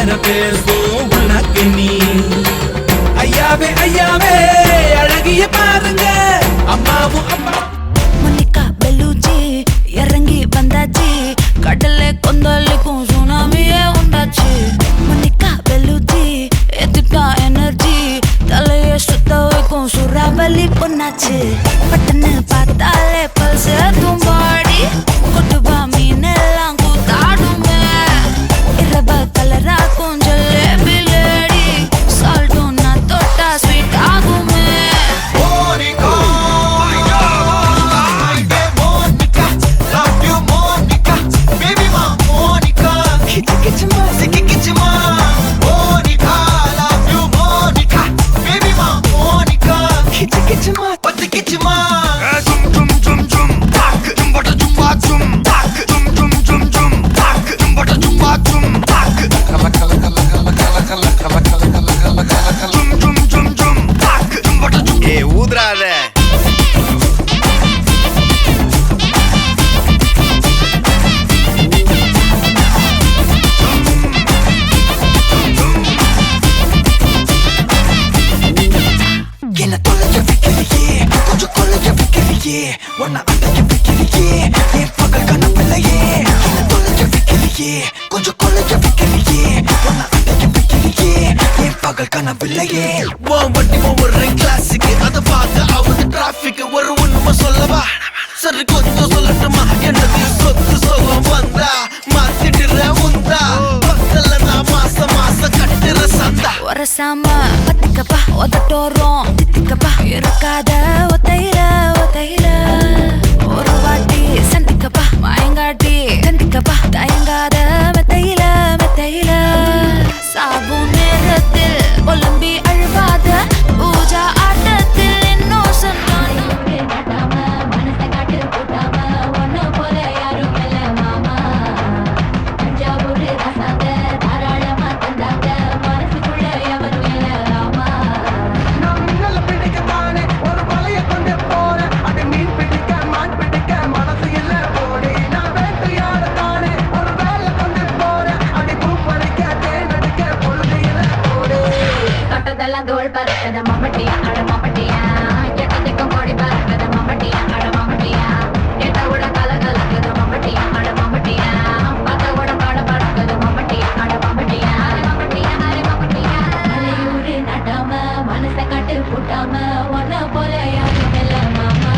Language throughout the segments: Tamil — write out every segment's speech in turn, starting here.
வேற பேசும் உனக்கு நீ. ஐயாவே ஐயாவே அழகிய பாருங்க அம்மாவும் அப்பா. மல்லிகா பெலூச்சி இறங்கி வந்தாச்சு, கடலை கொந்தளிக்கும் சுனாமியே உண்டாச்சு. மல்லிகா பெலூச்சி எதுக்கா எனர்ஜி, தலைய சுத்த வைக்கும் சூறாவளி பொண்ணாச்சு. பட்டன்னு பார்த்தாலே பல்ஸ் தும்பாடி, கொட்டுவா மீனெல்லாம் கூத்தாடுமே. இரவ கலராக்கும் ஜல்லேபி லேடி, சால்ட்டும் நான் தொட்டா ஸ்வீட் ஆகுமே. கொஞ்சம் கொள்ளைய வைக்கிறியே உன்னை அடைய வைக்கிறியே என் பகல் கனவில்லையே. வண்டி ஒவ்வொரு கிளாஸுக்கு அதை பார்க்க ஆகுது டிராபிக். ஒரு உண்மை சொல்லவா, சரி கொஞ்சம் சொல்லட்டுமா? என்னது சொத்து சோகம் வந்தா மாத்திடுற உந்தா, பக்கத்துல நான் மாசம் மாசம் கட்டுற சந்தா. ஒரசாம பத்திக்கப்பா ஒதட்டோரம் தித்திக்கப்பா, இருக்காத ஒத்தையில ஒத்தையில ஒரு வாட்டி சந்திக்கப்பா, மாயங்காட்டி கண்டிக்கப்பா, தயங்காத மெத்தையில மெத்தையில. சாபு நேரத்தில் ஒலம்பி அழுவாத பூஜா ஆட்டத்தில் இன்னும் சொன்னான். தோல் பறக்கத மம்மட்டியா அட மம்மட்டியா, எட்டத்துக்கும் கோடி பறக்கத மம்மட்டியா அட மம்மட்டியா, எட்ட கூட கலகலக்குது மம்மட்டியா அட மம்மட்டியா, பத்த கூட பாட பறக்குது மம்மட்டியா அட மம்மட்டியா, மம்மட்டியா அட மம்மட்டியா. மலையூரு நட்டாம மனச கட்டு கூட்டாம ஒன்ன போல யாரும் இல்ல மாமா.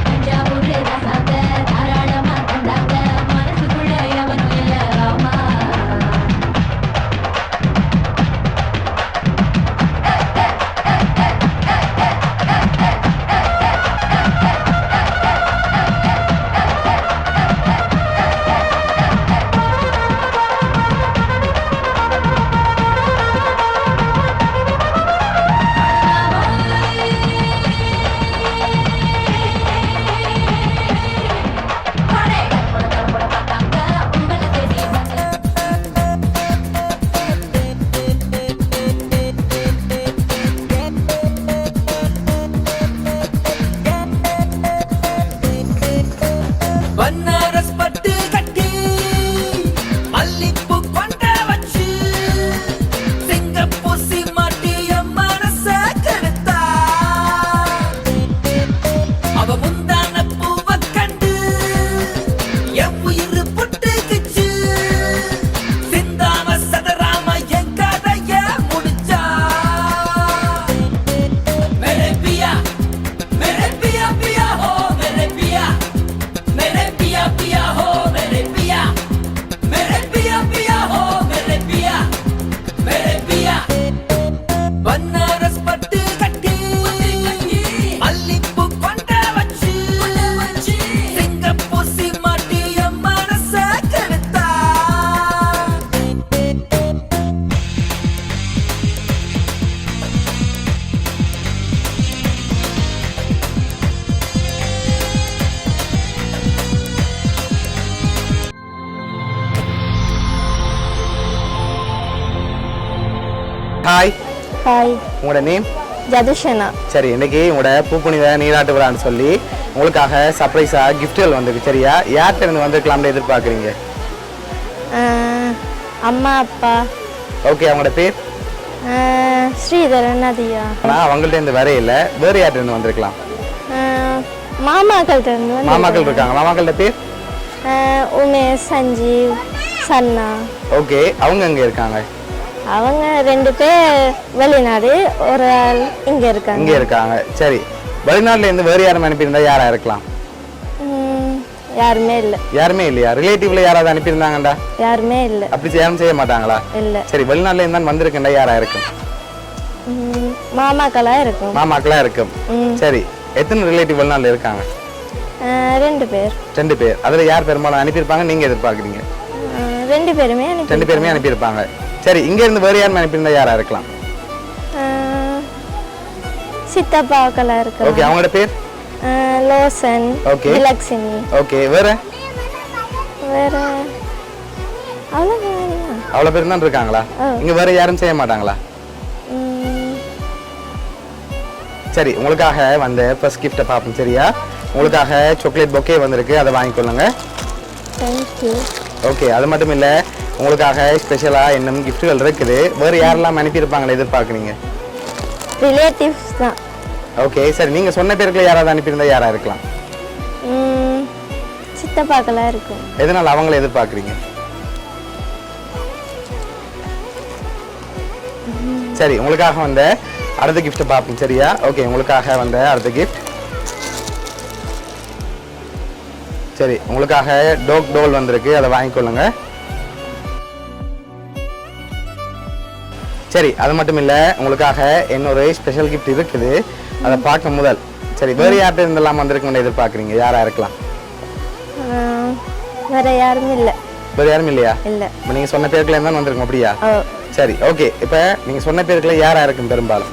தஞ்சாவூர் ரசாத்த தாராளமா தந்தாங்க, மனசுக்குள்ள எவனும் இல்ல ராமா. பன்னாரஸ் பட்டு கட்டி மல்லிப்பூ கொண்ட வச்சு, சிங்கப்பூ சீமாட்டி என் மனச கெடுத்தா. அவ முந்தான பூவ கண்டு என் உயிர் புட்டுக்குச்சு, சிந்தாம சதராம என் கதைய முடிச்சா. மேரே பியா பியா ஹோ மேரே பியா, मेरे पिया पिया हो मेरे पिया, मेरे पिया पिया हो मेरे पिया, मेरे पिया. बनारस पट्टी कट्टी मल्लिपू கொண்ட வச்சு, சிங்கப்பூர் சீமாட்டி என் மனச கெடுத்தா. ஹாய் ஹாய், உங்களோட நேம்? ஜதுஷனா. சரி, இன்னைக்கு உங்களோட பூப்புனித நீராட்டு விழான்னு சொல்லி உங்களுக்காக சர்ப்ரைஸாக கிஃப்ட்கள் வந்துருக்கு. சரியா, யார்கிட்ட இருந்து வந்திருக்கலாம்னு எதிர்பார்க்குறீங்க? அம்மா அப்பா ஓகே அவங்களோட பேர் ஸ்ரீதரன் நதியா ஆனால் அவங்கள்ட்ட இருந்து வரையில வேறு யார்கிட்ட இருந்து வந்திருக்கலாம் மாமாக்கள்கிட்ட இருந்து வந்து மாமாக்கள் இருக்காங்க மாமாக்கள்ட்ட பேர் உமேஷ் சஞ்சீவ் சன்னா ஓகே அவங்க எங்கே இருக்காங்க அவங்க 2 பேர் வெளிநாடு ஒரு ஆள் இங்கே இருக்காங்க இங்கே இருக்காங்க சரி வெளிநாட்டுல இருந்து வேறு யாரும் அனுப்பியிருந்தா யாரா இருக்கலாம் யாருமே இல்லை யாருமே இல்லையா ரிலேட்டிவ்ல யாராவது அனுப்பியிருந்தாங்கடா யாருமே இல்லை அப்படி யாரும் செய்ய மாட்டாங்களா இல்லை சரி வெளிநாட்டுல இருந்தான் வந்திருக்கேன்டா யாரா இருக்கும் மாமாக்களா இருக்கும் மாமாக்களா இருக்கும் சரி எத்தனை ரிலேட்டிவ் வெளிநாட்டுல இருக்காங்க 2 பேர் 2 பேர் அதுல யார் பெரும்பாலும் அனுப்பியிருப்பாங்க நீங்க எதிர்பார்க்குறீங்க 2 பேருமே 2 பேருமே அனுப்பியிருப்பாங்க சரி இங்க இருந்து வேறு யாரும் அனுப்பியிருந்தா யாரா இருக்கலாம் சித்தப்பாக்களா இருக்கு ஓகே அவங்களோட பேர் லோசன் Okay. விலக்ஷினி ஓகே வேற வேற அவ்வளோதான் அவ்வளவு பேர் தான் இருக்காங்களா இங்க வேற யாரும் செய்ய மாட்டாங்களா சரி உங்களுக்காக வந்த ஃபர்ஸ்ட் கிஃப்ட்டை பார்ப்போம் சரியா உங்களுக்காக சாக்லேட் பொக்கே வந்திருக்கு அதை வாங்கிக்கொள்ளுங்க தேங்க்யூ ஓகே அது மட்டும் இல்லை உங்களுக்காக ஸ்பெஷலாக இன்னும் கிஃப்ட்டுகள் இருக்குது வேறு யாரெல்லாம் அனுப்பியிருப்பாங்களே எதிர்பார்க்குறீங்க ரிலேட்டிவ்ஸ் தான் ஓகே சரி நீங்கள் சொன்ன பேருக்குள்ள யாராவது அனுப்பியிருந்தா யாராக இருக்கலாம் சித்தப்பாக்களா இருக்கும் எதனால் அவங்கள எதிர்பார்க்குறீங்க சரி உங்களுக்காக வந்த அடுத்த கிஃப்ட்டை பார்ப்போம் சரியா ஓகே உங்களுக்காக வந்த அடுத்த கிஃப்ட் சரி உங்களுக்காக டோக் டோல் வந்திருக்கு அதை வாங்கிக்கொள்ளுங்க சரி அது மட்டும் இல்லை உங்களுக்காக இன்னொரு ஸ்பெஷல் கிஃப்ட் இருக்குது அதை பார்க்க முதல் சரி வேறு யார்கிட்ட இருந்தெல்லாம் வந்திருக்குன்னு எதிர்பார்க்குறீங்க யாராக இருக்கலாம் வேற யாரும் இல்லை வேறு யாரும் இல்லையா இல்லை இப்போ நீங்கள் சொன்ன பேருக்குள்ள இருந்தால் வந்திருக்கும் அப்படியா சரி ஓகே இப்போ நீங்கள் சொன்ன பேருக்குள்ள யாராக இருக்கும் பெரும்பாலும்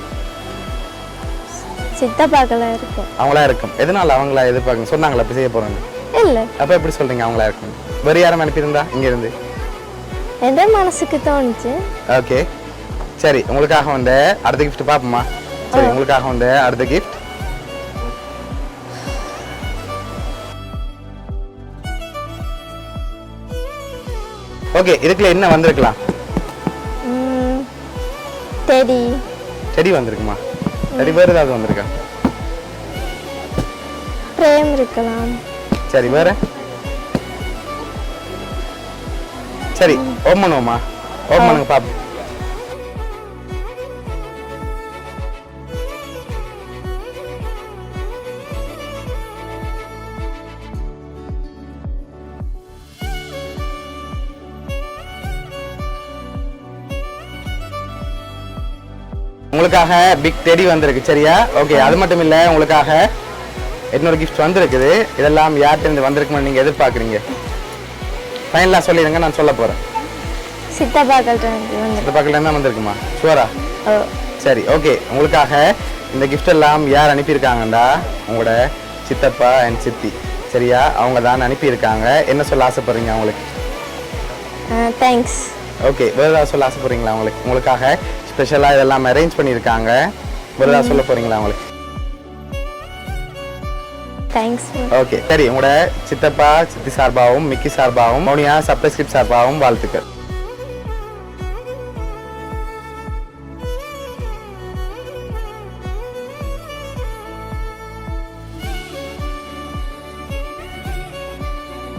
சித்தப்பாக்களா இருக்கும் அவங்களா இருக்கும் எதனால அவங்களா எதிர்பார்க்குங்க சொன்னாங்களா இப்போ செய்ய போகிறாங்க இல்லை அப்போ எப்படி சொல்கிறீங்க அவங்களா இருக்கும் வேறு யாரும் அனுப்பியிருந்தா இங்கேருந்து எந்த மனசுக்கு தோணுச்சு ஓகே சரி உங்களுக்காக வந்த அடுத்த கிஃப்ட் பார்ப்போமா சரி உங்களுக்காக வந்த அடுத்த கிஃப்ட் ஓகே இதுக்குள்ள என்ன வந்திருக்கலாம் டெடி செடி வந்திருக்குமா செடி வேறு ஏதாவது வந்திருக்கா பிரேம் இருக்கலாம் சரி வேற சரி ஓம் பண்ணுவோமா ஓம் பண்ணுங்க பாப்போம் உங்களுக்காக பிக் டெடி வந்திருக்கு சரியா ஓகே அது மட்டும் இல்லை உங்களுக்காக இன்னொரு கிஃப்ட் வந்திருக்குது இதெல்லாம் யார்கிட்ட இருந்து வந்திருக்குன்னு நீங்கள் எதிர்பார்க்குறீங்க ஃபைனலாக சொல்லிடுங்க நான் சொல்ல போகிறேன் சித்தப்பாக்கள்கிட்ட சித்தப்பாக்கில் தான் வந்திருக்குமா ஷுவரா சரி ஓகே உங்களுக்காக இந்த கிஃப்ட் எல்லாம் யார் அனுப்பியிருக்காங்கண்டா உங்களோட சித்தப்பா அண்ட் சித்தி சரியா அவங்க தான் அனுப்பியிருக்காங்க என்ன சொல்ல ஆசைப்படுறீங்க அவங்களுக்கு தேங்க்ஸ் ஓகே வேறு ஏதாவது சொல்ல ஆசைப்படுறீங்களா உங்களுக்காக ஸ்பெஷலாக இதெல்லாம் அரேஞ்ச் பண்ணியிருக்காங்க வேறு ஏதாவது சொல்ல போகிறீங்களா அவங்களுக்கு தேங்க்ஸ் ஓகே சரி உங்களோட சித்தப்பா சித்தி சார்பாகவும் மிக்கி சார்பாகவும் மௌனியா சப்ளைஸ்கிரிப்ட் சார்பாகவும் வாழ்த்துக்கள்